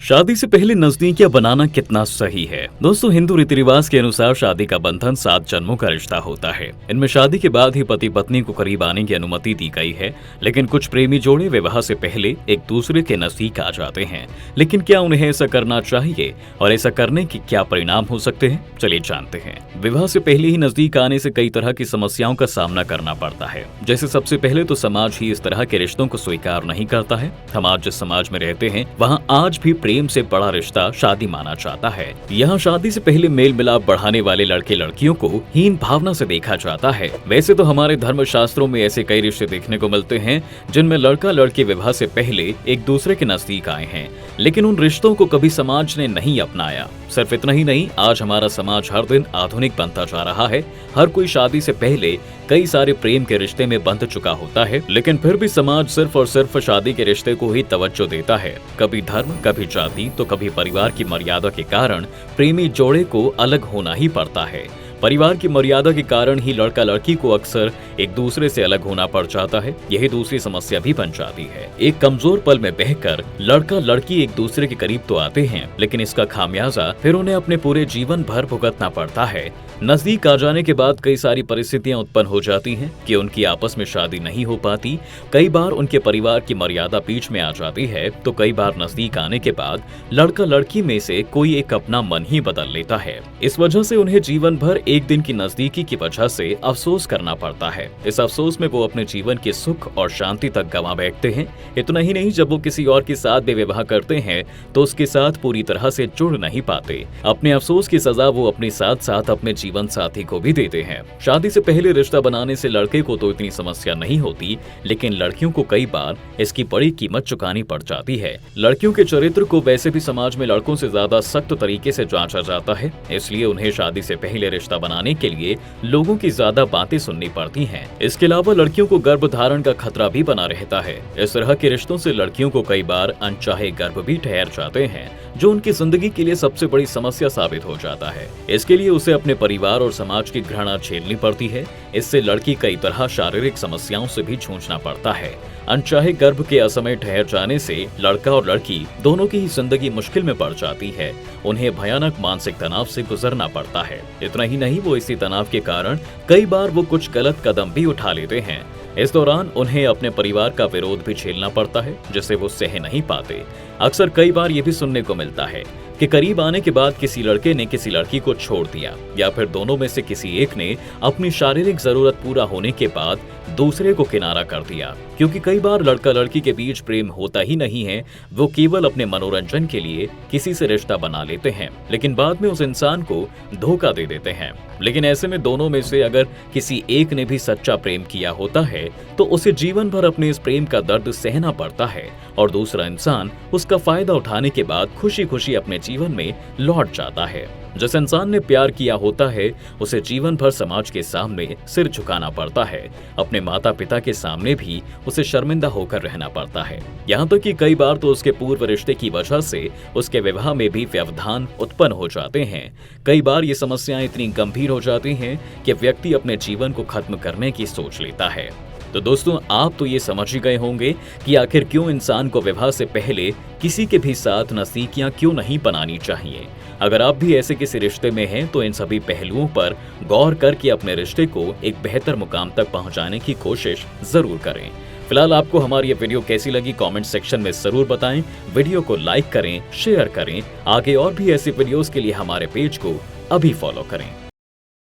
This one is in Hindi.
शादी से पहले नजदीकियां बनाना कितना सही है। दोस्तों, हिंदू रीति रिवाज के अनुसार शादी का बंधन 7 जन्मों का रिश्ता होता है। इनमें शादी के बाद ही पति पत्नी को करीब आने की अनुमति दी गई है। लेकिन कुछ प्रेमी जोड़े विवाह से पहले एक दूसरे के नजदीक आ जाते हैं। लेकिन क्या उन्हें ऐसा करना चाहिए और ऐसा करने के क्या परिणाम हो सकते हैं, चलिए जानते हैं। विवाह से पहले ही नजदीक आने से कई तरह की समस्याओं का सामना करना पड़ता है। जैसे सबसे पहले तो समाज ही इस तरह के रिश्तों को स्वीकार नहीं करता है। हम आज जिस समाज में रहते हैं वहाँ आज भी प्रेम से बड़ा रिश्ता शादी माना जाता है। यहाँ शादी से पहले मेल मिलाप बढ़ाने वाले लड़के लड़कियों को हीन भावना से देखा जाता है। वैसे तो हमारे धर्म शास्त्रों में ऐसे कई रिश्ते देखने को मिलते हैं जिनमें लड़का लड़की विवाह से पहले एक दूसरे के नजदीक आए हैं, लेकिन उन रिश्तों को कभी समाज ने नहीं अपनाया। सिर्फ इतना ही नहीं, आज हमारा समाज हर दिन आधुनिक बनता जा रहा है। हर कोई शादी से पहले कई सारे प्रेम के रिश्ते में बंध चुका होता है, लेकिन फिर भी समाज सिर्फ और सिर्फ शादी के रिश्ते को ही तवज्जो देता है। कभी धर्म, कभी जाति, तो कभी परिवार की मर्यादा के कारण प्रेमी जोड़े को अलग होना ही पड़ता है। परिवार की मर्यादा के कारण ही लड़का लड़की को अक्सर एक दूसरे से अलग होना पड़ जाता है। यही दूसरी समस्या भी बन जाती है। एक कमजोर पल में बहकर लड़का लड़की एक दूसरे के करीब तो आते हैं, लेकिन इसका खामियाजा फिर उन्हें अपने पूरे जीवन भर भुगतना पड़ता है। नजदीक आ जाने के बाद कई सारी परिस्थितियां उत्पन्न हो जाती हैं कि उनकी आपस में शादी नहीं हो पाती। कई बार उनके परिवार की मर्यादा बीच में आ जाती है, तो कई बार नजदीक आने के बाद लड़का लड़की में से कोई एक अपना मन ही बदल लेता है। इस वजह से उन्हें जीवन भर एक दिन की नजदीकी की वजह से अफसोस करना पड़ता है। इस अफसोस में वो अपने जीवन के सुख और शांति तक गंवा बैठते हैं। इतना ही नहीं, जब वो किसी और के साथ भी विवाह करते हैं तो उसके साथ पूरी तरह से जुड़ नहीं पाते। अपने अफसोस की सजा वो अपने साथ साथ अपने जीवन साथी को भी देते हैं। शादी से पहले रिश्ता बनाने से लड़के को तो इतनी समस्या नहीं होती, लेकिन लड़कियों को कई बार इसकी बड़ी कीमत चुकानी पड़ जाती है। लड़कियों के चरित्र को वैसे भी समाज में लड़कों से ज्यादा सख्त तरीके से जांचा जाता है, इसलिए उन्हें शादी से पहले रिश्ता बनाने के लिए लोगों की ज्यादा बातें सुननी पड़ती हैं। इसके अलावा लड़कियों को गर्भ धारण का खतरा भी बना रहता है। इस तरह के रिश्तों से लड़कियों को कई बार अनचाहे गर्भ भी ठहर जाते हैं, जो उनकी जिंदगी के लिए सबसे बड़ी समस्या साबित हो जाता है। इसके लिए उसे अपने परिवार और समाज की घृणा झेलनी पड़ती है। इससे लड़की कई तरह शारीरिक समस्याओं से भी जूझना पड़ता है। अनचाहे गर्भ के असमय ठहर जाने से लड़का और लड़की दोनों की ही जिंदगी मुश्किल में पड़ जाती है। उन्हें भयानक मानसिक तनाव से गुजरना पड़ता है। इतना ही नहीं, वो इसी तनाव के कारण कई बार वो कुछ गलत कदम भी उठा लेते हैं। इस दौरान उन्हें अपने परिवार का विरोध भी झेलना पड़ता है, जिसे वो सह नहीं पाते। अक्सर कई बार ये भी सुनने को मिलता है कि करीब आने के बाद किसी लड़के ने किसी लड़की को छोड़ दिया, या फिर दोनों में से किसी एक ने अपनी शारीरिक जरूरत पूरा होने के बाद दूसरे को किनारा कर दिया। क्योंकि कई बार लड़का लड़की के बीच प्रेम होता ही नहीं है, वो केवल अपने मनोरंजन के लिए किसी से रिश्ता बना लेते हैं, लेकिन बाद में उस इंसान को धोखा दे देते हैं। लेकिन ऐसे में दोनों में से अगर किसी एक ने भी सच्चा प्रेम किया होता है तो उसे जीवन भर अपने इस प्रेम का दर्द सहना पड़ता है, और दूसरा इंसान उसका फायदा उठाने के बाद खुशी खुशी अपने जीवन में लौट जाता है। जिस इंसान ने प्यार किया होता है उसे जीवन भर समाज के सामने सिर झुकाना पड़ता है। अपने माता पिता के सामने भी उसे शर्मिंदा होकर रहना पड़ता है। यहाँ तक कि कई बार तो उसके पूर्व रिश्ते की वजह से उसके विवाह में भी व्यवधान उत्पन्न हो जाते हैं। कई बार ये समस्याएं इतनी गंभीर हो जाती हैं कि व्यक्ति अपने जीवन को खत्म करने की सोच लेता है। तो दोस्तों, आप तो ये समझ ही गए होंगे कि आखिर क्यों इंसान को विवाह से पहले किसी के भी साथ नजदीकियां क्यों नहीं बनानी चाहिए। अगर आप भी ऐसे किसी रिश्ते में हैं तो इन सभी पहलुओं पर गौर करके अपने रिश्ते को एक बेहतर मुकाम तक पहुंचाने की कोशिश जरूर करें। फिलहाल आपको हमारी ये वीडियो कैसी लगी कमेंट सेक्शन में जरूर बताएं। वीडियो को लाइक करें, शेयर करें। आगे और भी ऐसी वीडियोस के लिए हमारे पेज को अभी फॉलो करें।